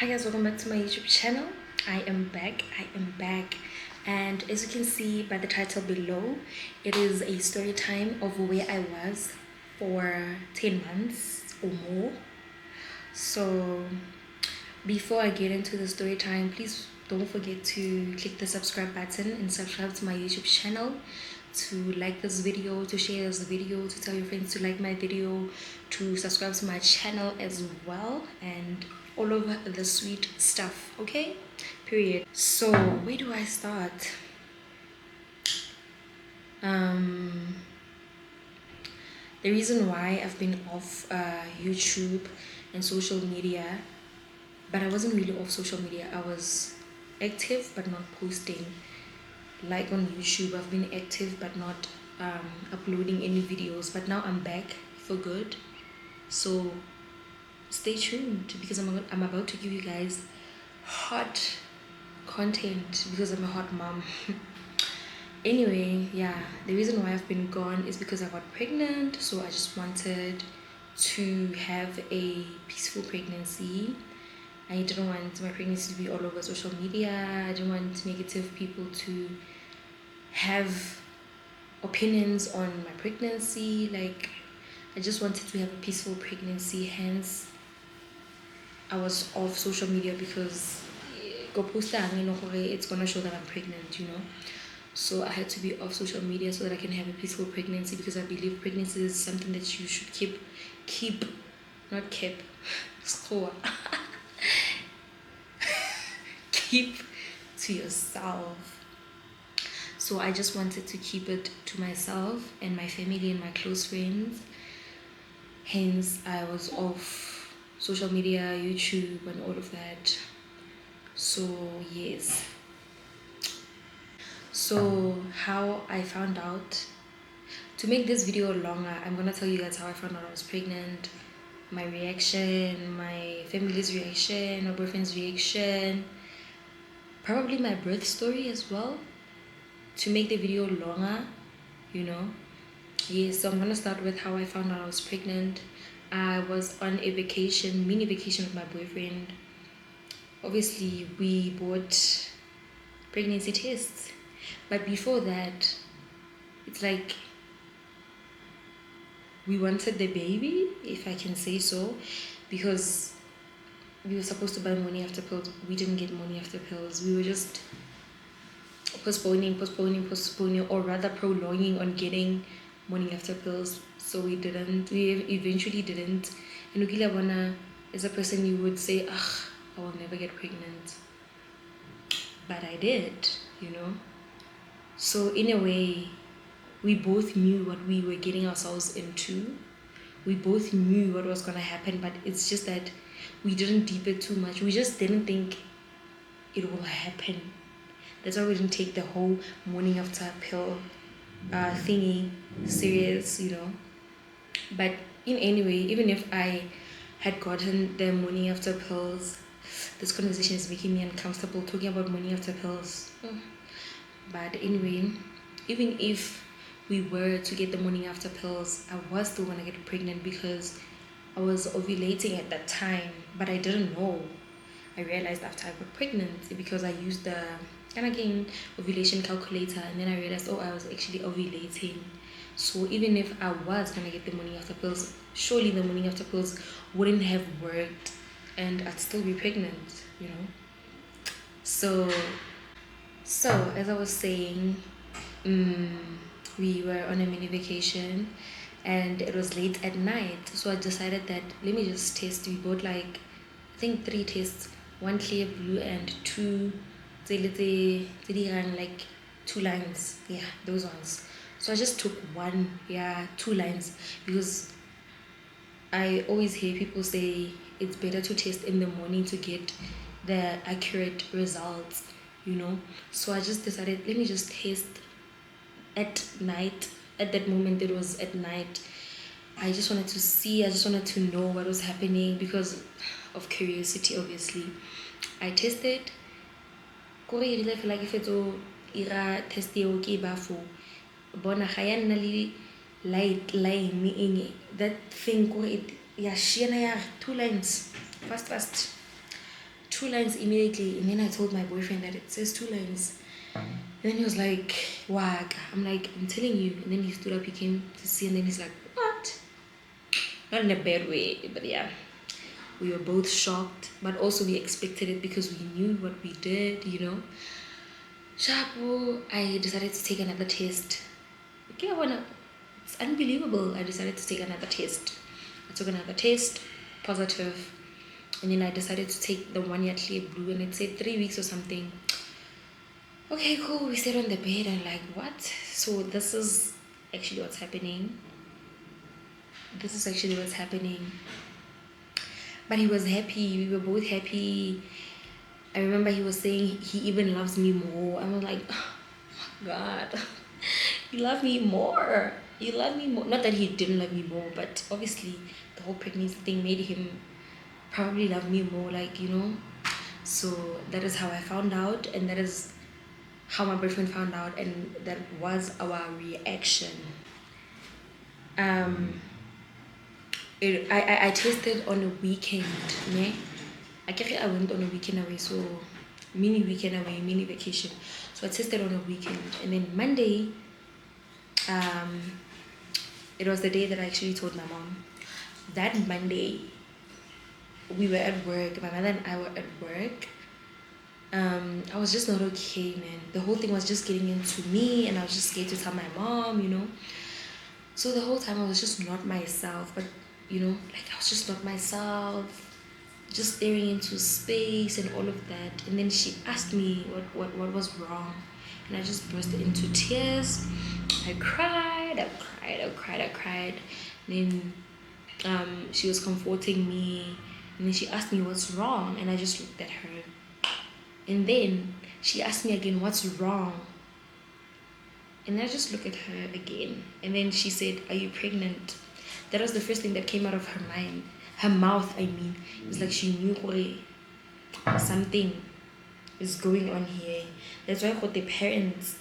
Hi guys, welcome back to my YouTube channel. I am back. And as you can see by the title below, it is a story time of where I was for 10 months or more. So before I get into the story time, please don't forget to click the subscribe button and subscribe to my YouTube channel, to like this video, to share this video, to tell your friends to like my video, to subscribe to my channel as well, and all of the sweet stuff. Okay, period. So where do I start? The reason why I've been off YouTube and social media, but I wasn't really off social media. I was active but not posting. Like on YouTube, I've been active but not uploading any videos. But now I'm back for good. So stay tuned because I'm about to give you guys hot content because I'm a hot mom. Anyway, yeah, the reason why I've been gone is because I got pregnant. So I just wanted to have a peaceful pregnancy. I didn't want my pregnancy to be all over social media. I didn't want negative people to have opinions on my pregnancy. Like, I just wanted to have a peaceful pregnancy. Hence, I was off social media because it's gonna show that I'm pregnant, you know. So I had to be off social media so that I can have a peaceful pregnancy, because I believe pregnancy is something that you should not keep, keep to yourself. So I just wanted to keep it to myself and my family and my close friends. Hence, I was off social media, YouTube, and all of that. So yes. So how I found out, to make this video longer, I'm gonna tell you guys how I found out I was pregnant, my reaction, my family's reaction, my boyfriend's reaction, probably my birth story as well, to make the video longer, you know. Yes, so I'm gonna start with how I found out I was pregnant. I was on a vacation, mini vacation with my boyfriend. Obviously, we bought pregnancy tests, but before that, it's like we wanted the baby, if I can say so, because we were supposed to buy morning after pills. We didn't get morning after pills. We were just postponing, or rather prolonging on getting morning after pills. So we eventually didn't. And ukila as a person, you would say, I will never get pregnant. But I did, you know. So in a way, we both knew what we were getting ourselves into. We both knew what was going to happen, but it's just that we didn't deep it too much. We just didn't think it will happen. That's why we didn't take the whole morning after pill thingy serious, you know. But in any way, even if I had gotten the morning after pills, this conversation is making me uncomfortable talking about morning after pills. But anyway, even if we were to get the morning after pills, I was still gonna get pregnant because I was ovulating at that time, but I didn't know. I realized after I got pregnant because I used the ovulation calculator, and then I realized, I was actually ovulating. So even if I was gonna get the morning after pills, surely the morning after pills wouldn't have worked and I'd still be pregnant, you know. So as I was saying, we were on a mini vacation and it was late at night. So I decided that let me just test. We bought I think 3 tests, 1 clear blue and 2 like 2 lines. Yeah, those ones. So I just took 2 lines, because I always hear people say it's better to test in the morning to get the accurate results, you know. So I just decided, let me just test at night. At that moment, it was at night. I just wanted to see, I just wanted to know what was happening because of curiosity, obviously. I tested. Kore e rile fela ke fetso ira test eo ke ba fo bona ga ya nna le light line eng, that thing kore ya shiana ya 2 lines fast 2 2 lines immediately. And then I told my boyfriend that it says 2 lines. And then he was like, wag. I'm like, I'm telling you. And then he stood up, he came to see, and then he's like, what? Not in a bad way, but yeah. We were both shocked, but also we expected it because we knew what we did, you know. Shapo, I decided to take another test. Okay, it's unbelievable. I decided to take another test. I took another test, positive, and then I decided to take the 1 year clear blue, and it said 3 weeks or something. Okay, cool. We sat on the bed and like, what? So this is actually what's happening. This is actually what's happening. But he was happy. We were both happy. I remember he was saying he even loves me more. I was like, oh my God, you love me more. You love me more. Not that he didn't love me more, but obviously the whole pregnancy thing made him probably love me more, like, you know. So that is how I found out, and that is how my boyfriend found out, and that was our reaction. I tasted on a weekend, ne? I went on a weekend away, so mini weekend away, mini vacation. So I tested on a weekend, and then Monday, it was the day that I actually told my mom. That Monday, we were at work. My mother and I were at work. I was just not okay, man. The whole thing was just getting into me, and I was just scared to tell my mom, you know. So the whole time I was just not myself, but you know, like I was just not myself, just staring into space and all of that. And then she asked me what was wrong, and I just burst into tears. I cried. And then she was comforting me, and then she asked me what's wrong, and I just looked at her. And then she asked me again, what's wrong? And I just looked at her again. And then she said, are you pregnant? That was the first thing that came out of her mind. Her mouth, I mean. It was like she knew something is going on here. That's why the parents,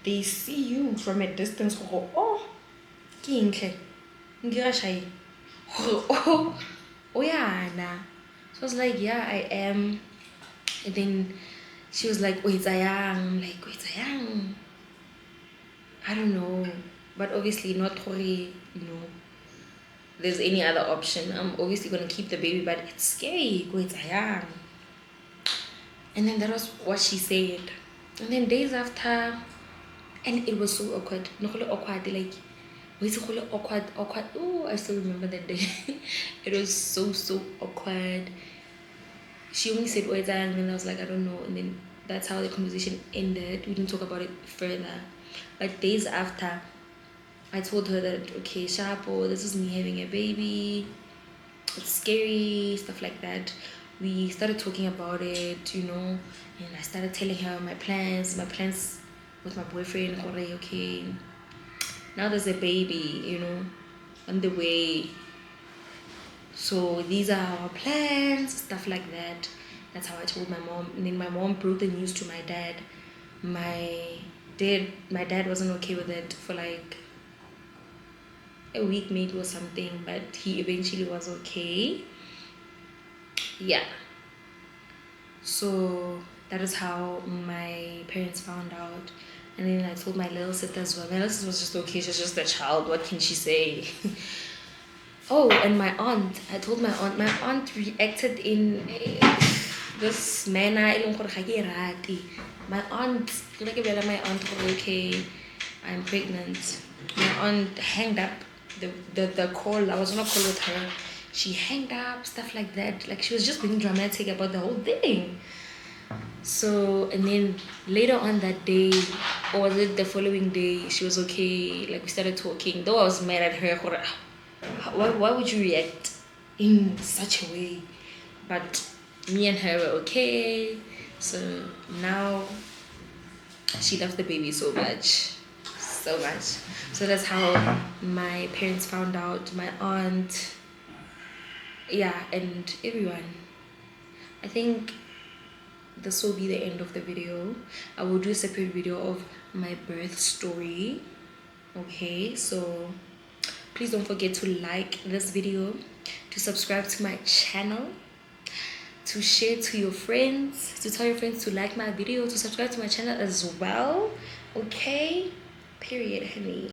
they see you from a distance. Oh, oh yeah, nah. So I was like, yeah, I am. And then she was like, oh, it's a young. Like, oh, it's a young. I don't know. But obviously not Tori, you know, there's any other option. I'm obviously gonna keep the baby, but it's scary. Go, it's a young. And then that was what she said. And then days after, and it was so awkward. Not awkward, like awkward. Oh, I still remember that day. It was so awkward. She only said, oh, it's a young, and I was like, I don't know. And then that's how the conversation ended. We didn't talk about it further. But days after, I told her that, okay, Shapo, this is me having a baby. It's scary, stuff like that. We started talking about it, you know, and I started telling her my plans with my boyfriend. Okay, now there's a baby, you know, on the way. So these are our plans, stuff like that. That's how I told my mom. And then my mom broke the news to my dad. My dad wasn't okay with it for like a week maybe or something, but he eventually was okay. Yeah. So that is how my parents found out. And then I told my little sister as well. My little sister was just okay, she's just a child, what can she say? Oh, and my aunt, I told my aunt reacted in this manner. My aunt, my aunt, okay, I'm pregnant. My aunt hanged up the call. I was on a call with her. She hanged up, stuff like that. Like she was just being dramatic about the whole thing. So, and then later on that day, or was it the following day, she was okay. Like we started talking. Though I was mad at her. Why would you react in such a way? But me and her were okay. So now she loves the baby so much. So much. So that's how my parents found out, my aunt, yeah, and everyone. I think this will be the end of the video. I will do a separate video of my birth story. Okay, so please don't forget to like this video, to subscribe to my channel, to share to your friends, to tell your friends to like my video, to subscribe to my channel as well. Okay, period, honey.